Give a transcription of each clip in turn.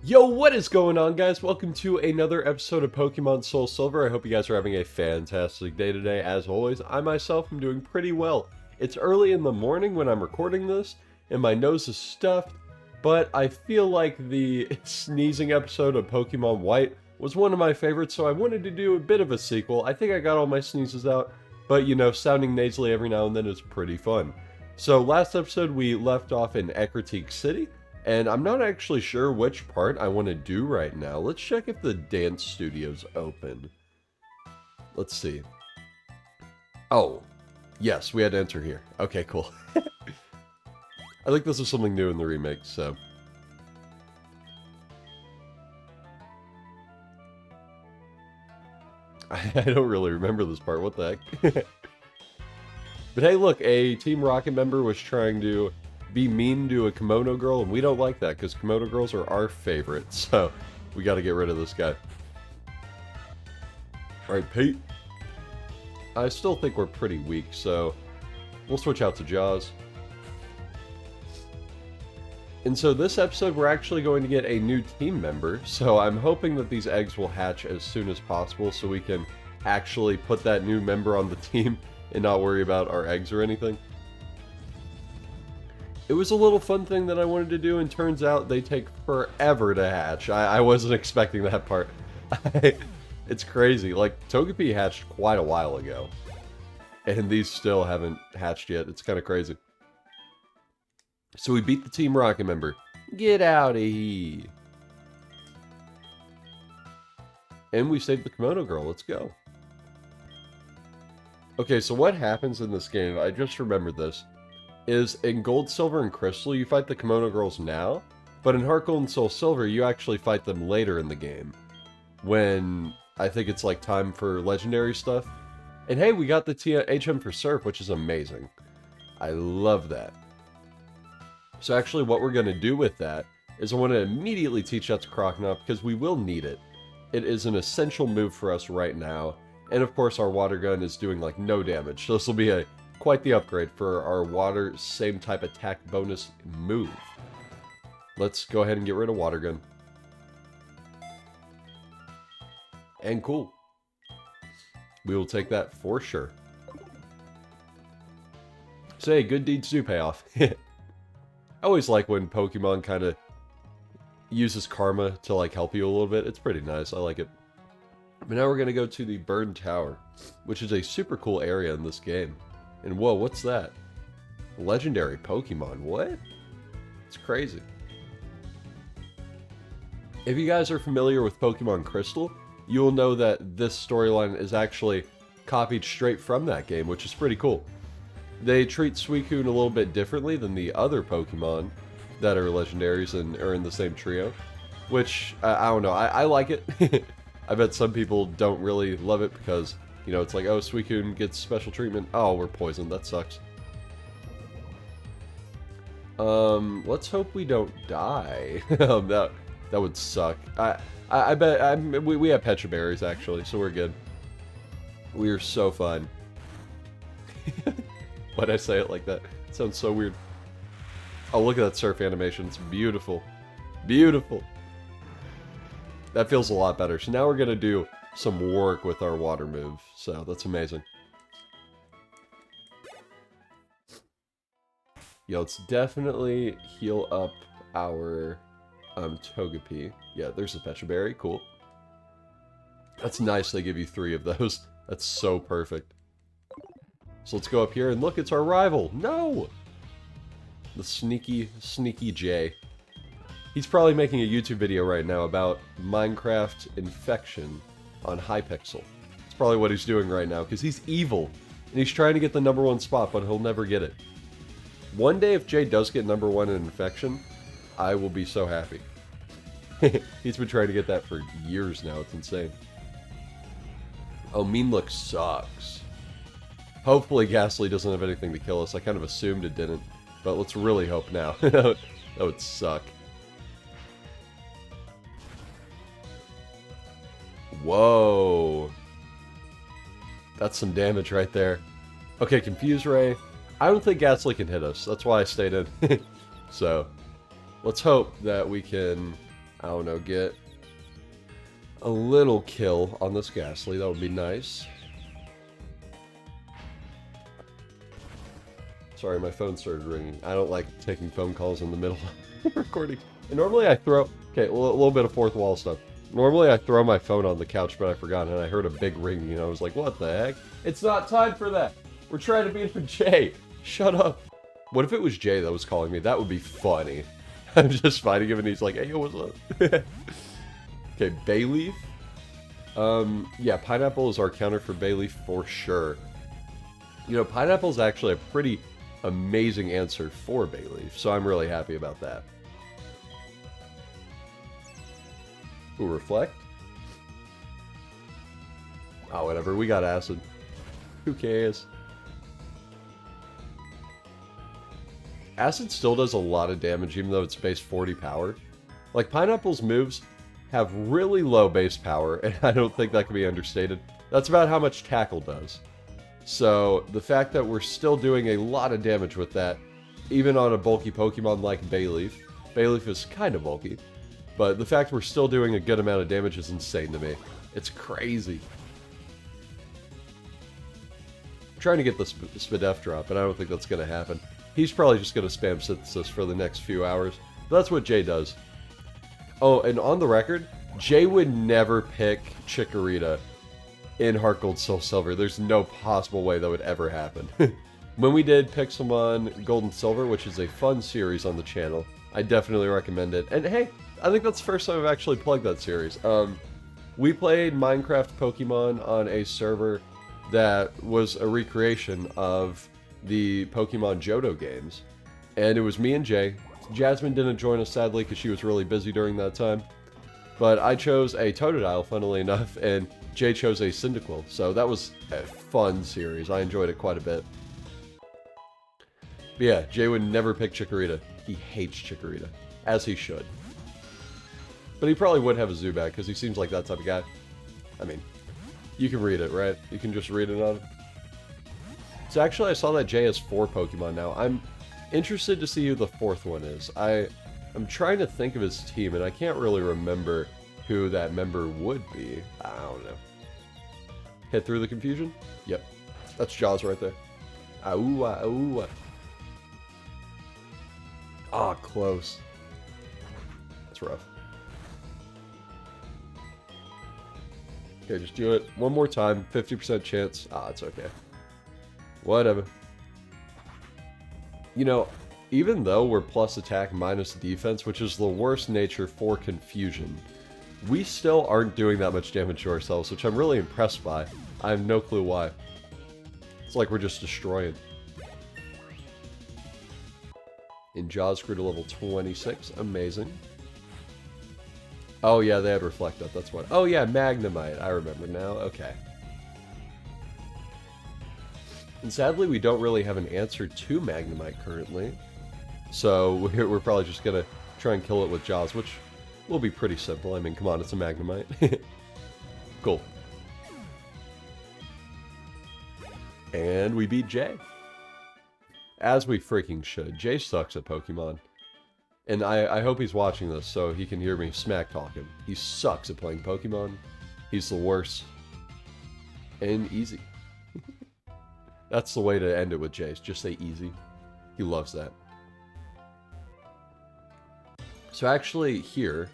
Yo, what is going on, guys? Welcome to another episode of Pokemon SoulSilver. I hope you guys are having a fantastic day today. As always, I myself am doing pretty well. It's early in the morning when I'm recording this, and my nose is stuffed, but I feel like the sneezing episode of Pokemon White was one of my favorites, so I wanted to do a bit of a sequel. I think I got all my sneezes out, but you know, sounding nasally every now and then is pretty fun. So last episode we left off in Ecruteak City, and I'm not actually sure which part I want to do right now. Let's check if the dance studio's open. Let's see. Oh, yes, we had to enter here. Okay, cool. I think this is something new in the remake, so. I don't really remember this part, what the heck? But hey, look, a Team Rocket member was trying to be mean to a kimono girl, and we don't like that, because kimono girls are our favorite, so we gotta get rid of this guy. Alright, Pete. I still think we're pretty weak, so we'll switch out to Jaws. And so this episode, we're actually going to get a new team member, so I'm hoping that these eggs will hatch as soon as possible, so we can actually put that new member on the team and not worry about our eggs or anything. It was a little fun thing that I wanted to do, and turns out they take forever to hatch. I wasn't expecting that part. It's crazy. Like, Togepi hatched quite a while ago, and these still haven't hatched yet. It's kind of crazy. So we beat the Team Rocket member. Get out of here. And we saved the kimono girl. Let's go. Okay, so what happens in this game, I just remembered this, is in Gold, Silver, and Crystal, you fight the kimono girls now, but in Heart Gold and Soul Silver, you actually fight them later in the game, when I think it's like time for legendary stuff. And hey, we got the HM for Surf, which is amazing. I love that. So actually what we're going to do with that is I want to immediately teach that to Croconaw, because we will need it. It is an essential move for us right now. And of course our water gun is doing like no damage, so this will be quite the upgrade for our water same type attack bonus move. Let's go ahead and get rid of water gun. And cool. We will take that for sure. So hey, good deeds do pay off. I always like when Pokemon kind of uses karma to like help you a little bit. It's pretty nice. I like it. But now we're going to go to the Burned Tower, which is a super cool area in this game. And whoa, what's that? Legendary Pokemon, what? It's crazy. If you guys are familiar with Pokemon Crystal, you will know that this storyline is actually copied straight from that game, which is pretty cool. They treat Suicune a little bit differently than the other Pokemon that are legendaries and are in the same trio, which, I don't know, I like it. I bet some people don't really love it because, you know, it's like, oh, Suicune gets special treatment. Oh, we're poisoned. That sucks. Let's hope we don't die. That would suck. I bet we have Petra Berries, actually, so we're good. We are so fine. Why'd I say it like that? It sounds so weird. Oh, look at that surf animation. It's beautiful. Beautiful. That feels a lot better. So now we're going to do some work with our water move. So that's amazing. Yeah, let's definitely heal up our Togepi. Yeah, there's a Petra Berry. Cool. That's nice they give you 3 of those. That's so perfect. So let's go up here and look, it's our rival. No! The sneaky, sneaky Jay. He's probably making a YouTube video right now about Minecraft infection on Hypixel. That's probably what he's doing right now, because he's evil. And he's trying to get the #1 spot, but he'll never get it. One day, if Jay does get #1 in infection, I will be so happy. He's been trying to get that for years now. It's insane. Oh, Mean Look sucks. Hopefully Ghastly doesn't have anything to kill us. I kind of assumed it didn't. But let's really hope now. That would suck. Whoa. That's some damage right there. Okay, Confuse Ray. I don't think Ghastly can hit us. That's why I stayed in. So, let's hope that we can I don't know, get a little kill on this Ghastly. That would be nice. Sorry, my phone started ringing. I don't like taking phone calls in the middle of recording. And normally I throw... Okay, a little bit of fourth wall stuff. Normally I throw my phone on the couch, but I forgot, and I heard a big ringing, and I was like, what the heck? It's not time for that! We're trying to beat with Jay! Shut up! What if it was Jay that was calling me? That would be funny. I'm just fighting him, and he's like, hey, yo, what's up? Okay, Bayleaf. Yeah, Pineapple is our counter for Bayleaf for sure. You know, Pineapple is actually a pretty amazing answer for Bayleaf, so I'm really happy about that. Ooh, Reflect. Oh, whatever. We got Acid. Who cares? Acid still does a lot of damage, even though it's base 40 power. Like, Pineapple's moves have really low base power, and I don't think that can be understated. That's about how much Tackle does. So, the fact that we're still doing a lot of damage with that, even on a bulky Pokemon like Bayleaf. Bayleaf is kind of bulky. But the fact we're still doing a good amount of damage is insane to me. It's crazy. I'm trying to get the Spadef drop, and I don't think that's going to happen. He's probably just going to spam Synthesis for the next few hours. But that's what Jay does. Oh, and on the record, Jay would never pick Chikorita in Heart Gold Soul Silver. There's no possible way that would ever happen. When we did Pixelmon Gold and Silver, which is a fun series on the channel, I definitely recommend it. And hey, I think that's the first time I've actually plugged that series. We played Minecraft Pokemon on a server that was a recreation of the Pokemon Johto games. And it was me and Jay. Jasmine didn't join us, sadly, because she was really busy during that time. But I chose a Totodile, funnily enough, and Jay chose a Cyndaquil. So that was a fun series. I enjoyed it quite a bit. But yeah, Jay would never pick Chikorita. He hates Chikorita, as he should. But he probably would have a Zubat, because he seems like that type of guy. I mean, you can read it, right? You can just read it on it. So actually, I saw that Jay has 4 Pokemon now. I'm interested to see who the 4th one is. I'm trying to think of his team, and I can't really remember who that member would be. I don't know. Hit through the confusion? Yep. That's Jaws right there. Auwa, auwa. Ah, close. That's rough. Okay, just do it one more time. 50% chance. Ah, it's okay. Whatever. You know, even though we're plus attack minus defense, which is the worst nature for confusion, we still aren't doing that much damage to ourselves, which I'm really impressed by. I have no clue why. It's like we're just destroying. And Jaws grew to level 26. Amazing. Oh yeah, they had Reflect Up, that's what. Oh yeah, Magnemite. I remember now. Okay. And sadly, we don't really have an answer to Magnemite currently. So we're probably just going to try and kill it with Jaws, which will be pretty simple. I mean, come on, it's a Magnemite. Cool. And we beat Jay. As we freaking should. Jay sucks at Pokemon. And I hope he's watching this so he can hear me smack talking. He sucks at playing Pokemon. He's the worst. And easy. That's the way to end it with Jay. Just say easy. He loves that. So actually here,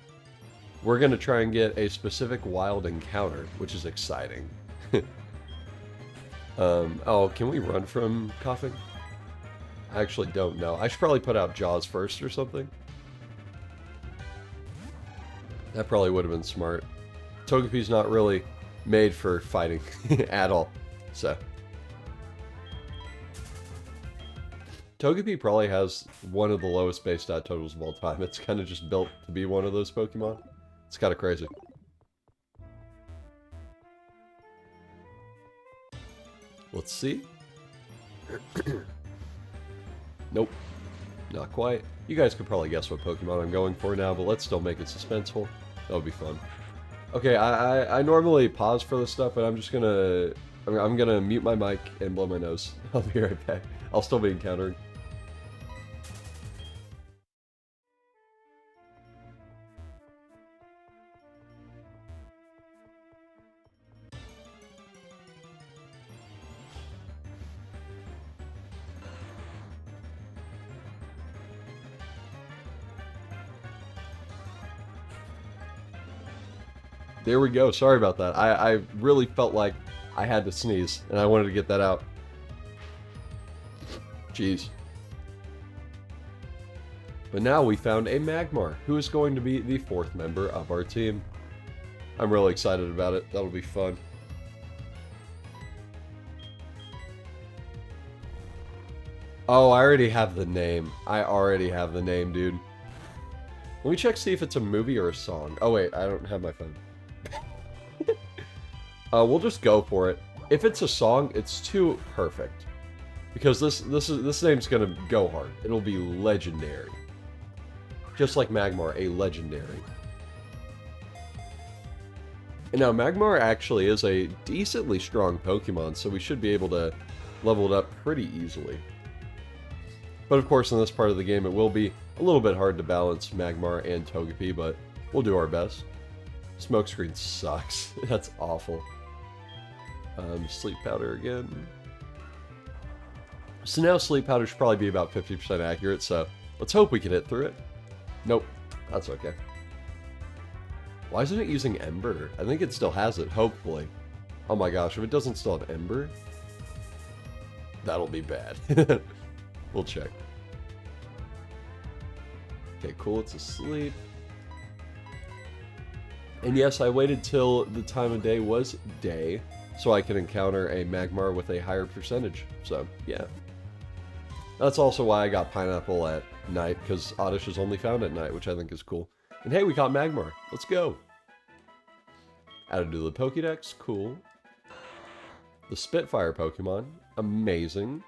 we're going to try and get a specific wild encounter, which is exciting. Oh, can we run from coughing? I actually don't know. I should probably put out Jaws first or something. That probably would have been smart. Togepi's not really made for fighting at all. So Togepi probably has one of the lowest base stat totals of all time. It's kind of just built to be one of those Pokemon. It's kind of crazy. Let's see. Nope. Not quite. You guys could probably guess what Pokemon I'm going for now, but let's still make it suspenseful. That would be fun. Okay, I normally pause for this stuff, but I'm just gonna... I'm gonna mute my mic and blow my nose. I'll be right back. I'll still be encountering. There we go. Sorry about that. I really felt like I had to sneeze, and I wanted to get that out. Jeez. But now we found a Magmar, who is going to be the 4th member of our team. I'm really excited about it. That'll be fun. Oh, I already have the name. I already have the name, dude. Let me check, see if it's a movie or a song. Oh, wait, I don't have my phone. We'll just go for it. If it's a song, it's too perfect. Because this name's gonna go hard. It'll be legendary. Just like Magmar, a legendary. And now, Magmar actually is a decently strong Pokemon, so we should be able to level it up pretty easily. But of course, in this part of the game, it will be a little bit hard to balance Magmar and Togepi, but we'll do our best. Smokescreen sucks. That's awful. Sleep Powder again. So now Sleep Powder should probably be about 50% accurate, so let's hope we can hit through it. Nope. That's okay. Why isn't it using Ember? I think it still has it, hopefully. Oh my gosh, if it doesn't still have Ember, that'll be bad. We'll check. Okay, cool, it's asleep. And yes, I waited till the time of day was day, so I can encounter a Magmar with a higher percentage. So, yeah. That's also why I got Pineapple at night, because Oddish is only found at night, which I think is cool. And hey, we got Magmar. Let's go. Added to the Pokédex. Cool. The Spitfire Pokemon. Amazing.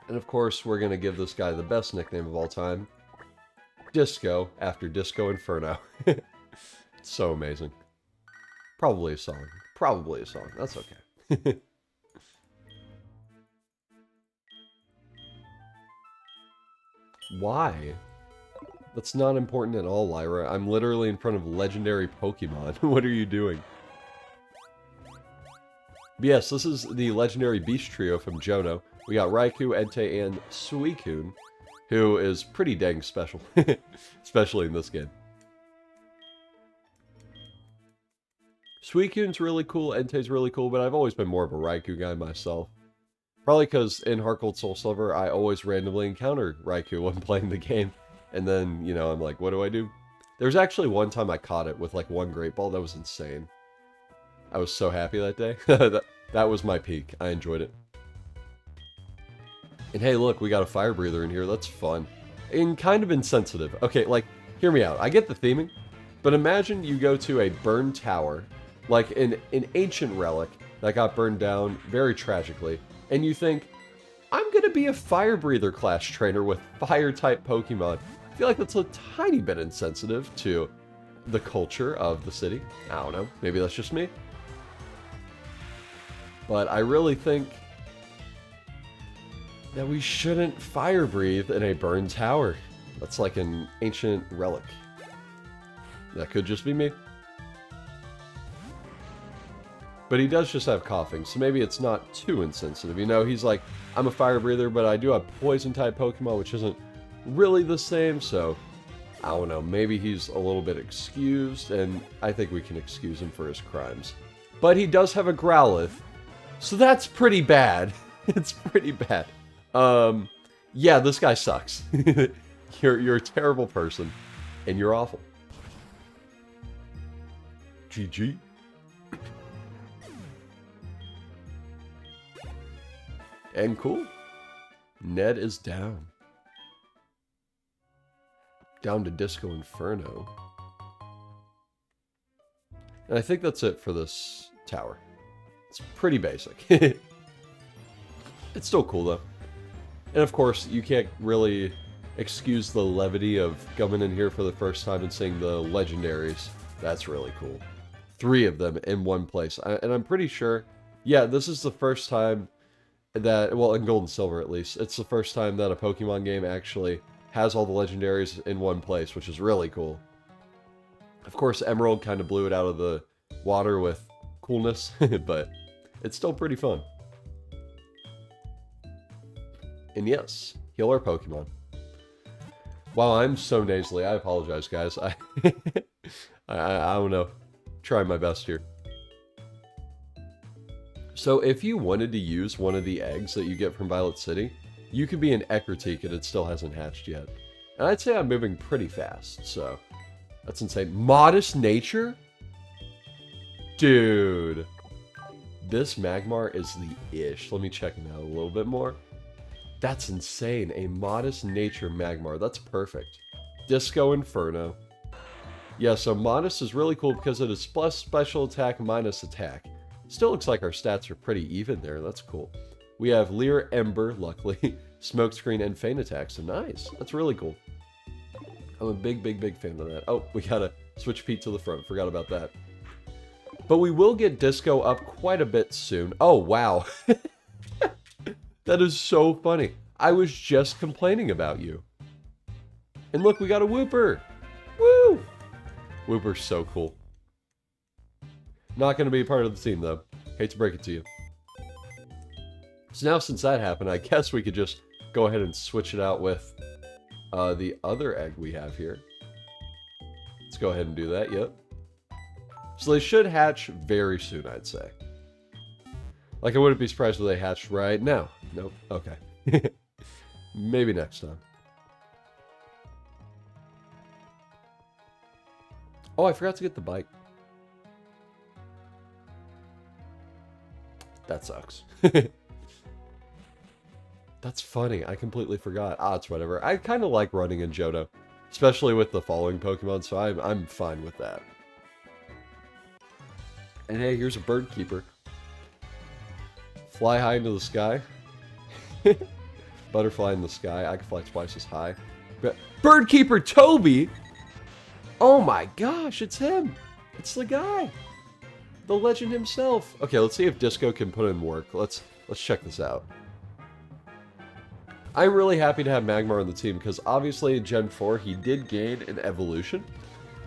And of course, we're going to give this guy the best nickname of all time. Disco, after Disco Inferno. It's so amazing. Probably a song. Probably a song. That's okay. Why? That's not important at all, Lyra. I'm literally in front of legendary Pokemon. What are you doing? But yes, this is the legendary Beast Trio from Johto. We got Raikou, Entei, and Suicune, who is pretty dang special. Especially in this game. Suicune's really cool, Entei's really cool, but I've always been more of a Raikou guy myself. Probably because in Heart Gold SoulSilver, I always randomly encounter Raikou when playing the game. And then, you know, I'm like, what do I do? There's actually one time I caught it with like one Great Ball. That was insane. I was so happy that day. that was my peak. I enjoyed it. And hey, look, we got a Fire Breather in here. That's fun. And kind of insensitive. Okay, like, hear me out. I get the theming, but imagine you go to a burned tower, like an ancient relic that got burned down very tragically, and you think, I'm going to be a Fire Breather class trainer with Fire-type Pokemon. I feel like that's a tiny bit insensitive to the culture of the city. I don't know. Maybe that's just me. But I really think that we shouldn't Fire Breathe in a burned tower. That's like an ancient relic. That could just be me. But he does just have coughing, so maybe it's not too insensitive. You know, he's like, I'm a Fire Breather, but I do have Poison-type Pokemon, which isn't really the same, so I don't know. Maybe he's a little bit excused, and I think we can excuse him for his crimes. But he does have a Growlithe, so that's pretty bad. It's pretty bad. Yeah, this guy sucks. You're a terrible person, and you're awful. GG. And cool. Ned is down. Down to Disco Inferno. And I think that's it for this tower. It's pretty basic. It's still cool though. And of course, you can't really excuse the levity of coming in here for the first time and seeing the legendaries. That's really cool. 3 of them in one place. And I'm pretty sure, yeah, this is the first time that, well, in Gold and Silver at least, it's the first time that a Pokemon game actually has all the legendaries in one place, which is really cool. Of course, Emerald kind of blew it out of the water with coolness, but it's still pretty fun. And yes, heal our Pokemon. Wow, I'm so nasally. I apologize, guys. I don't know. Trying my best here. So if you wanted to use one of the eggs that you get from Violet City, you could be an Ecruteak and it still hasn't hatched yet. And I'd say I'm moving pretty fast, so that's insane. Modest Nature? Dude. This Magmar is the ish. Let me check him out a little bit more. That's insane. A Modest Nature Magmar. That's perfect. Disco Inferno. Yeah, so Modest is really cool because it is plus special attack minus attack. Still looks like our stats are pretty even there. That's cool. We have Leer, Ember, luckily, Smokescreen, and Feint Attack. So nice. That's really cool. I'm a big fan of that. Oh, we gotta switch Pete to the front. Forgot about that. But we will get Disco up quite a bit soon. Oh, wow. That is so funny. I was just complaining about you. And look, we got a Wooper. Woo! Wooper's so cool. Not going to be a part of the team, though. Hate to break it to you. So now, since that happened, I guess we could just go ahead and switch it out with the other egg we have here. Let's go ahead and do that, yep. So they should hatch very soon, I'd say. Like, I wouldn't be surprised if they hatched right now. Nope. Okay. Maybe next time. Oh, I forgot to get the bike. That sucks. That's funny. I completely forgot. Ah, it's whatever. I kind of like running in Johto, especially with the following Pokemon, so I'm fine with that. And hey, here's a Bird Keeper. Fly high into the sky. Butterfly in the sky. I can fly twice as high. But Bird Keeper Toby! Oh my gosh, it's him! It's the guy! The legend himself! Okay, let's see if Disco can put in work. Let's check this out. I'm really happy to have Magmar on the team, because obviously in Gen 4 he did gain an evolution.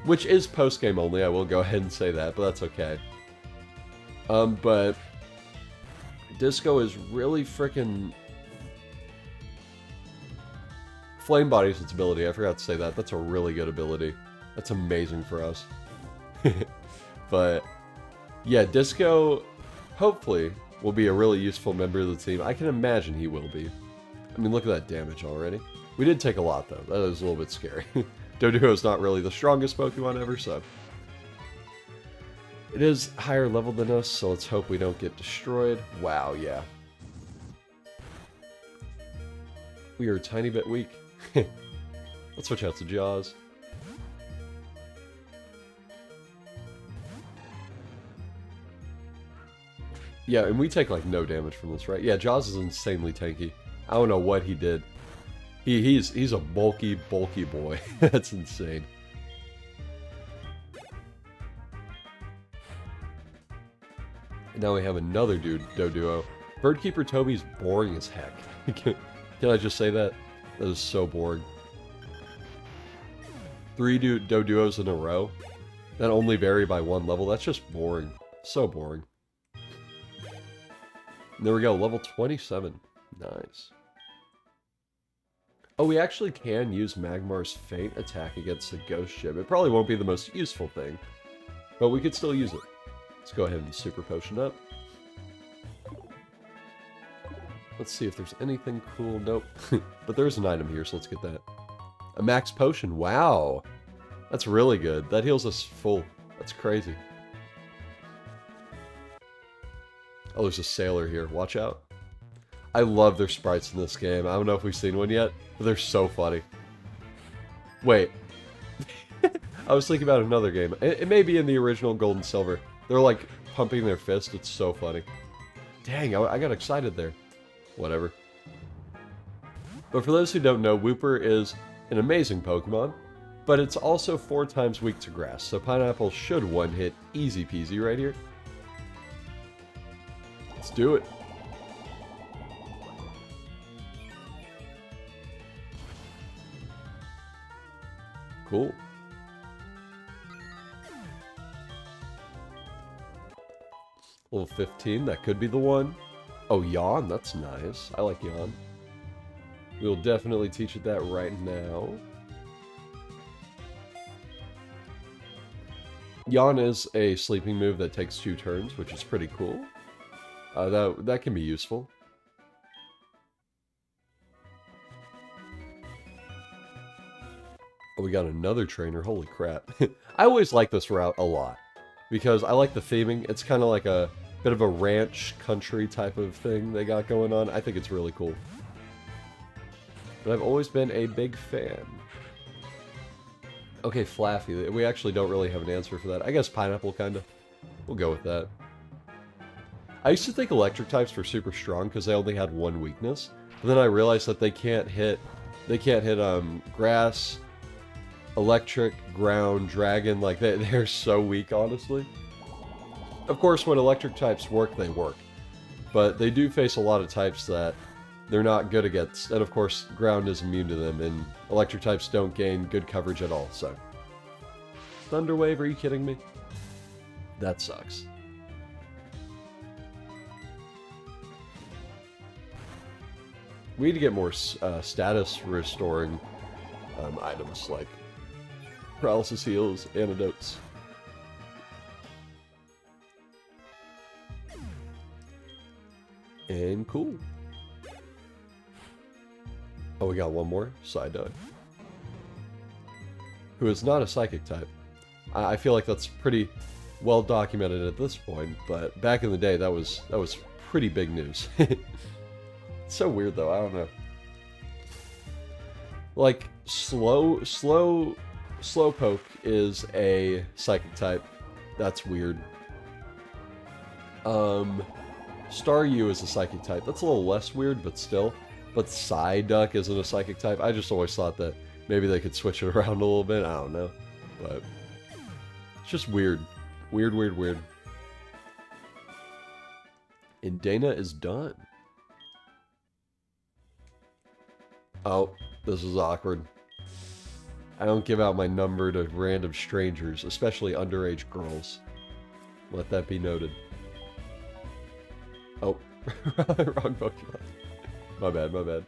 Which is post-game only, I will go ahead and say that, but that's okay. But Disco is really freaking... Flame Body is its ability, I forgot to say that. That's a really good ability. That's amazing for us. But, yeah, Disco, hopefully, will be a really useful member of the team. I can imagine he will be. I mean, look at that damage already. We did take a lot, though. That is a little bit scary. Doduo's not really the strongest Pokemon ever, so... It is higher level than us, so let's hope we don't get destroyed. Wow, yeah. We are a tiny bit weak. Let's switch out to Jaws. Yeah, and we take, like, no damage from this, right? Yeah, Jaws is insanely tanky. I don't know what he did. He's a bulky boy. That's insane. And now we have another dude, Doduo. Birdkeeper Toby's boring as heck. Can I just say that? That is so boring. 3 Doduos in a row that only vary by 1 level. That's just boring. So boring. And there we go, level 27. Nice. Oh, we actually can use Magmar's Feint Attack against the Ghost Ship. It probably won't be the most useful thing, but we could still use it. Let's go ahead and Super Potion up. Let's see if there's anything cool. Nope. But there's an item here, so let's get that. A Max Potion. Wow. That's really good. That heals us full. That's crazy. Oh, there's a sailor here. Watch out. I love their sprites in this game. I don't know if we've seen one yet, but they're so funny. Wait. I was thinking about another game. It may be in the original Gold and Silver. They're like pumping their fist. It's so funny. Dang, I got excited there. Whatever. But for those who don't know, Wooper is an amazing Pokemon, but it's also 4 times weak to grass, so Pineapple should one-hit easy peasy right here. Let's do it. Cool. Level 15, that could be the one. Oh, Yawn, that's nice. I like Yawn. We'll definitely teach it that right now. Yawn is a sleeping move that takes 2 turns, which is pretty cool. That can be useful. Oh, we got another trainer. Holy crap. I always like this route a lot. Because I like the theming. It's kind of like a bit of a ranch country type of thing they got going on. I think it's really cool. But I've always been a big fan. Okay, Flaffy. We actually don't really have an answer for that. I guess Pineapple, kind of. We'll go with that. I used to think electric types were super strong because they only had 1 weakness. But then I realized that they can't hit grass, electric, ground, dragon. Like, they're so weak, honestly. Of course, when electric types work, they work. But they do face a lot of types that they're not good against. And of course, ground is immune to them, and electric types don't gain good coverage at all, so. Thunderwave, are you kidding me? That sucks. We need to get more status restoring items, like paralysis heals, antidotes. And cool. Oh, we got one more? Psyduck. Who is not a psychic type. I feel like that's pretty well documented at this point, but back in the day, that was pretty big news. It's so weird, though. I don't know. Like, Slowpoke is a psychic type. That's weird. Staryu is a psychic type. That's a little less weird, but still. But Psyduck isn't a psychic type. I just always thought that maybe they could switch it around a little bit. I don't know. But it's just weird. Weird, weird, weird. And Dana is done. Oh, this is awkward. I don't give out my number to random strangers, especially underage girls. Let that be noted. Oh, wrong Pokemon. My bad, my bad.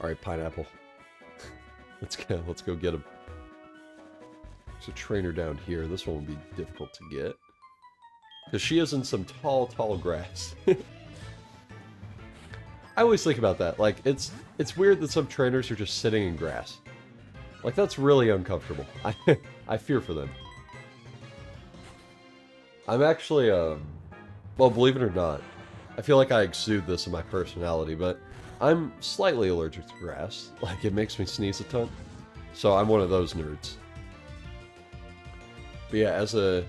Alright, Pineapple. Let's go get him. There's a trainer down here. This one will be difficult to get. Because she is in some tall, tall grass. I always think about that. Like, it's weird that some trainers are just sitting in grass. Like, that's really uncomfortable. I fear for them. I'm actually, well, believe it or not, I feel like I exude this in my personality, but I'm slightly allergic to grass. Like, it makes me sneeze a ton. So I'm one of those nerds. But yeah, as a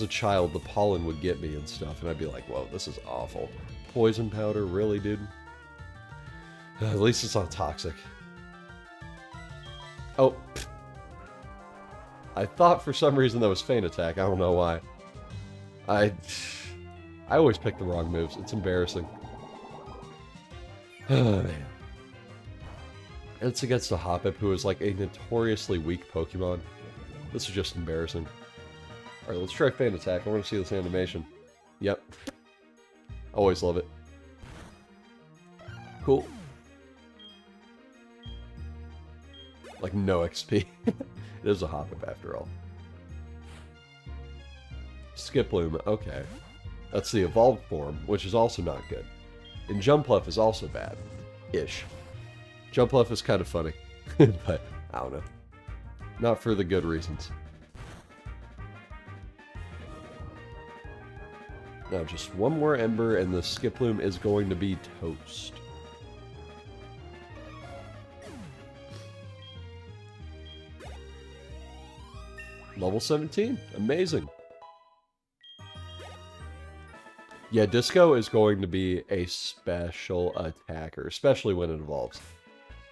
child, the pollen would get me and stuff, and I'd be like, whoa, this is awful. Poison powder, really, dude? At least it's not toxic. Oh. I thought for some reason that was Feint Attack. I don't know why. I always pick the wrong moves. It's embarrassing. Oh, man. It's against the Hoppip, who is like a notoriously weak Pokemon. This is just embarrassing. Alright, let's try Feint Attack. I want to see this animation. Yep. Always love it. Cool. Like, no XP. It is a Hoppip after all. Skiploom, okay. That's the evolved form, which is also not good. And Jumpluff is also bad. Ish. Jumpluff is kind of funny. But, I don't know. Not for the good reasons. Now, just one more Ember, and the Skiploom is going to be toast. Level 17. Amazing. Yeah, Disco is going to be a special attacker, especially when it evolves.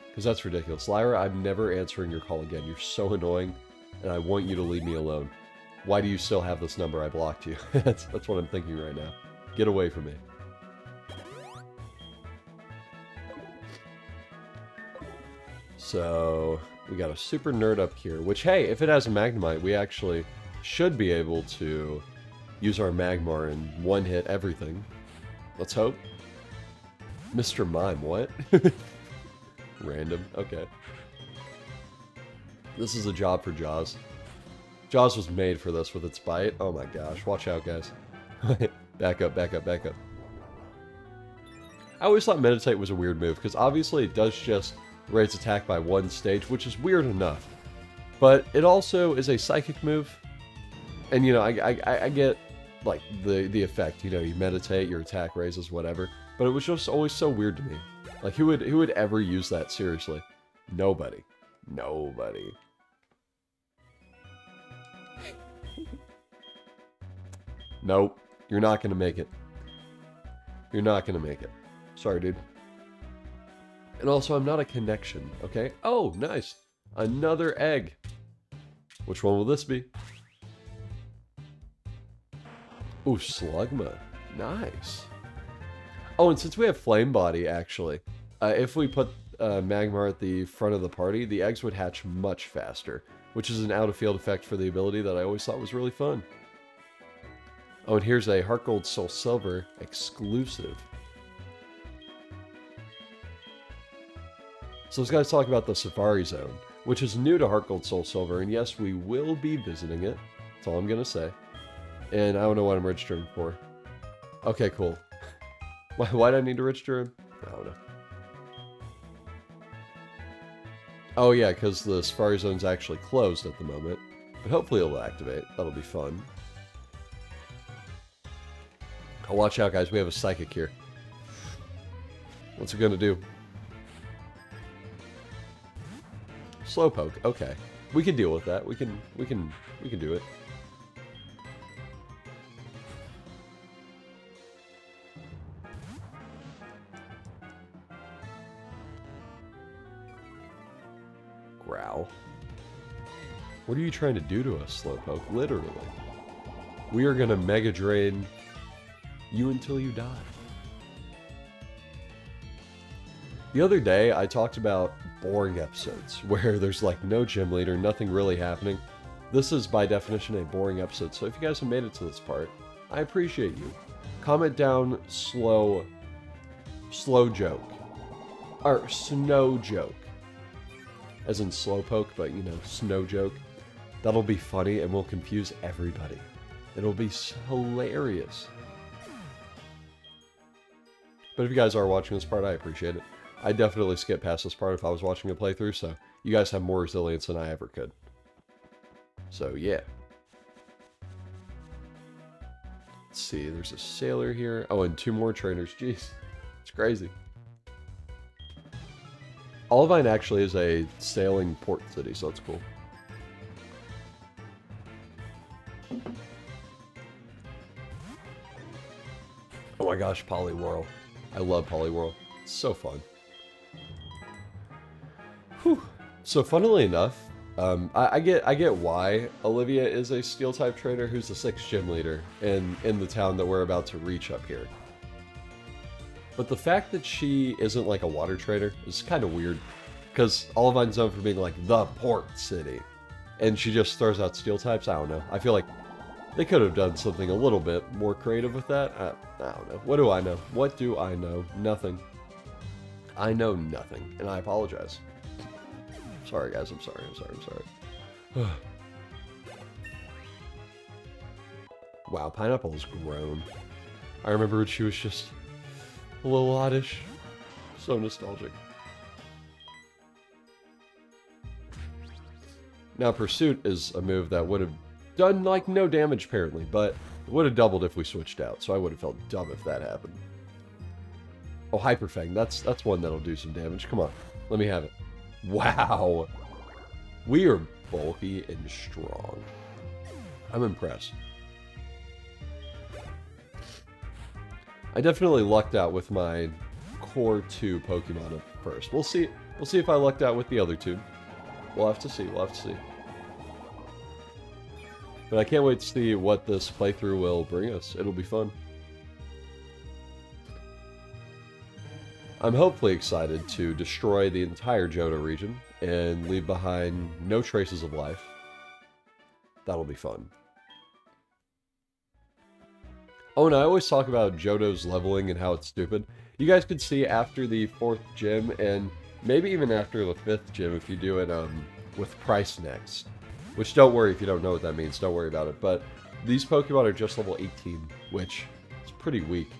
Because that's ridiculous. Lyra, I'm never answering your call again. You're so annoying, and I want you to leave me alone. Why do you still have this number? I blocked you. That's what I'm thinking right now. Get away from me. So, we got a super nerd up here, which, hey, if it has a Magnemite, we actually should be able to use our Magmar and one-hit everything. Let's hope. Mr. Mime, what? Random, okay. This is a job for Jaws. Jaws was made for this with its bite. Oh my gosh. Watch out, guys. Back up, back up, back up. I always thought Meditate was a weird move, because obviously it does just raise attack by one stage, which is weird enough. But it also is a psychic move. And, you know, I get, like, the effect. You know, you meditate, your attack raises, whatever. But it was just always so weird to me. Like, who would ever use that seriously? Nobody. Nobody. Nope. You're not gonna make it. You're not gonna make it. Sorry, dude. And also, I'm not a connection, okay? Oh, nice. Another egg. Which one will this be? Ooh, Slugma. Nice. Oh, and since we have Flame Body, actually, if we put Magmar at the front of the party, the eggs would hatch much faster, which is an out-of-field effect for the ability that I always thought was really fun. Oh, and here's a Heart Gold Soul Silver exclusive. So let's guys talk about the Safari Zone, which is new to Heart Gold Soul Silver, and yes, we will be visiting it. That's all I'm gonna say. And I don't know what I'm registering for. Okay, cool. Why do I need to register him? I don't know. Oh yeah, because the Safari Zone's actually closed at the moment. But hopefully it'll activate. That'll be fun. Oh, watch out, guys. We have a Psychic here. What's it gonna do? Slowpoke. Okay. We can deal with that. We can do it. Growl. What are you trying to do to us, Slowpoke? Literally. We are gonna Mega Drain you until you die. The other day, I talked about boring episodes, where there's like no gym leader, nothing really happening. This is by definition a boring episode, so if you guys have made it to this part, I appreciate you. Comment down slow joke. Or snow joke. As in slowpoke, but you know, snow joke. That'll be funny and will confuse everybody. It'll be hilarious. But if you guys are watching this part, I appreciate it. I'd definitely skip past this part if I was watching a playthrough, so you guys have more resilience than I ever could. So, yeah. Let's see, there's a sailor here. Oh, and 2 more trainers. Jeez, it's crazy. Olivine actually is a sailing port city, so that's cool. Oh my gosh, Poliwhirl. I love Poliwhirl. It's so fun. Whew. So funnily enough, I get why Olivia is a Steel-type trainer who's the 6th gym leader in the town that we're about to reach up here. But the fact that she isn't like a water trainer is kind of weird, because Olivine's known for being like the port city, and she just throws out Steel-types. I don't know. I feel like they could have done something a little bit more creative with that. I don't know. What do I know? What do I know? Nothing. I know nothing, and I apologize. Sorry, guys. I'm sorry. Wow, Pineapple has grown. I remember when she was just a little oddish. So nostalgic. Now, Pursuit is a move that would have done, like, no damage, apparently, but it would have doubled if we switched out, so I would have felt dumb if that happened. Oh, Hyperfang. That's one that'll do some damage. Come on. Let me have it. Wow. We are bulky and strong. I'm impressed. I definitely lucked out with my core 2 Pokemon at first. We'll see if I lucked out with the other 2. We'll have to see. But I can't wait to see what this playthrough will bring us. It'll be fun. I'm hopefully excited to destroy the entire Johto region and leave behind no traces of life. That'll be fun. Oh, and I always talk about Johto's leveling and how it's stupid. You guys could see after the 4th gym, and maybe even after the 5th gym if you do it with price next. Which, don't worry if you don't know what that means. Don't worry about it. But these Pokemon are just level 18, which is pretty weak.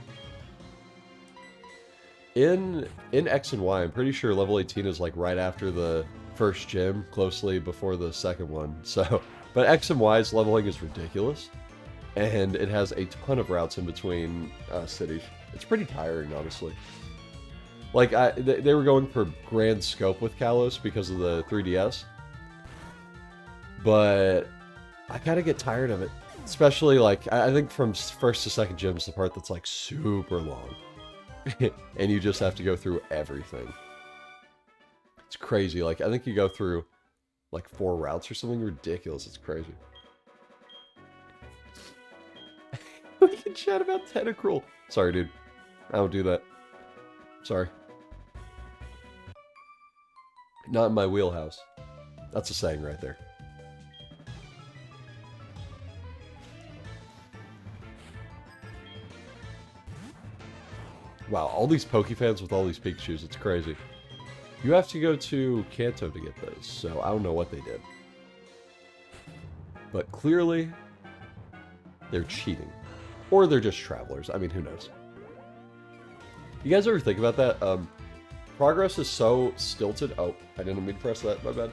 In X and Y, I'm pretty sure level 18 is like right after the first gym, closely before the second one. So, but X and Y's leveling is ridiculous, and it has a ton of routes in between cities. It's pretty tiring, honestly. Like, they were going for grand scope with Kalos because of the 3DS, but I kind of get tired of it. Especially, like, I think from first to second gym is the part that's, like, super long. And you just have to go through everything. It's crazy. Like, I think you go through, like, 4 routes or something ridiculous. It's crazy. We can chat about Tentacruel. Sorry, dude. I don't do that. Sorry. Not in my wheelhouse. That's a saying right there. Wow, all these Pokefans with all these Pikachus, it's crazy. You have to go to Kanto to get those, so I don't know what they did. But clearly, they're cheating. Or they're just travelers. I mean, who knows? You guys ever think about that? Progress is so stilted. Oh, I didn't mean to press that, my bad.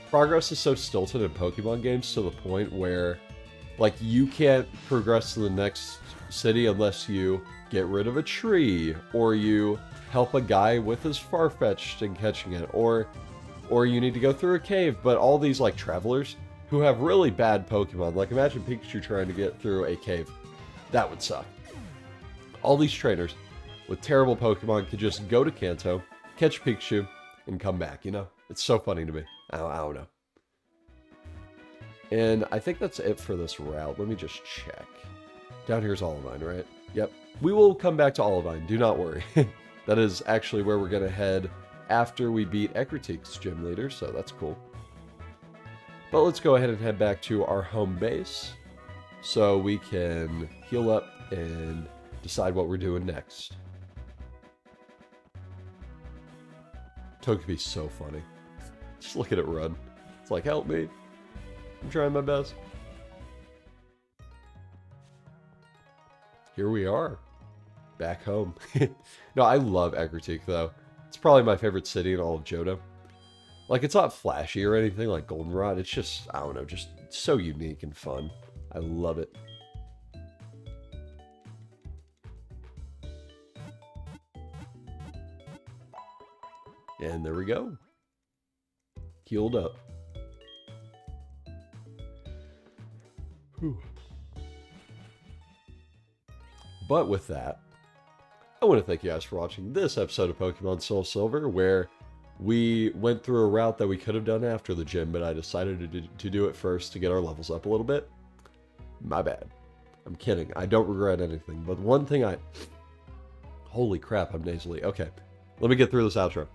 Progress is so stilted in Pokemon games to the point where, like, you can't progress to the next city unless you get rid of a tree, or you help a guy with his Farfetch'd and catching it, or you need to go through a cave. But all these, like, travelers who have really bad Pokemon, like, imagine Pikachu trying to get through a cave. That would suck. All these trainers with terrible Pokemon could just go to Kanto, catch Pikachu, and come back, you know? It's so funny to me. I don't know. And I think that's it for this route. Let me just check. Down here's Olivine, right? Yep. We will come back to Olivine, do not worry. That is actually where we're going to head after we beat Ecruteak's gym leader, so that's cool. But let's go ahead and head back to our home base so we can heal up and decide what we're doing next. Togepi's so funny. Just look at it run. It's like, help me. I'm trying my best. Here we are. Back home. No, I love Ecruteak, though. It's probably my favorite city in all of Johto. Like, it's not flashy or anything like Goldenrod. It's just, I don't know, just so unique and fun. I love it. And there we go. Healed up. Whew. But with that, I want to thank you guys for watching this episode of Pokemon SoulSilver, where we went through a route that we could have done after the gym, but I decided to do it first to get our levels up a little bit. My bad. I'm kidding. I don't regret anything. But one thing Holy crap, I'm nasally. Okay, let me get through this outro.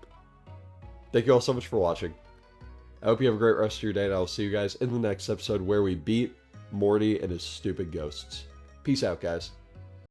Thank you all so much for watching. I hope you have a great rest of your day, and I will see you guys in the next episode where we beat Morty and his stupid ghosts. Peace out, guys.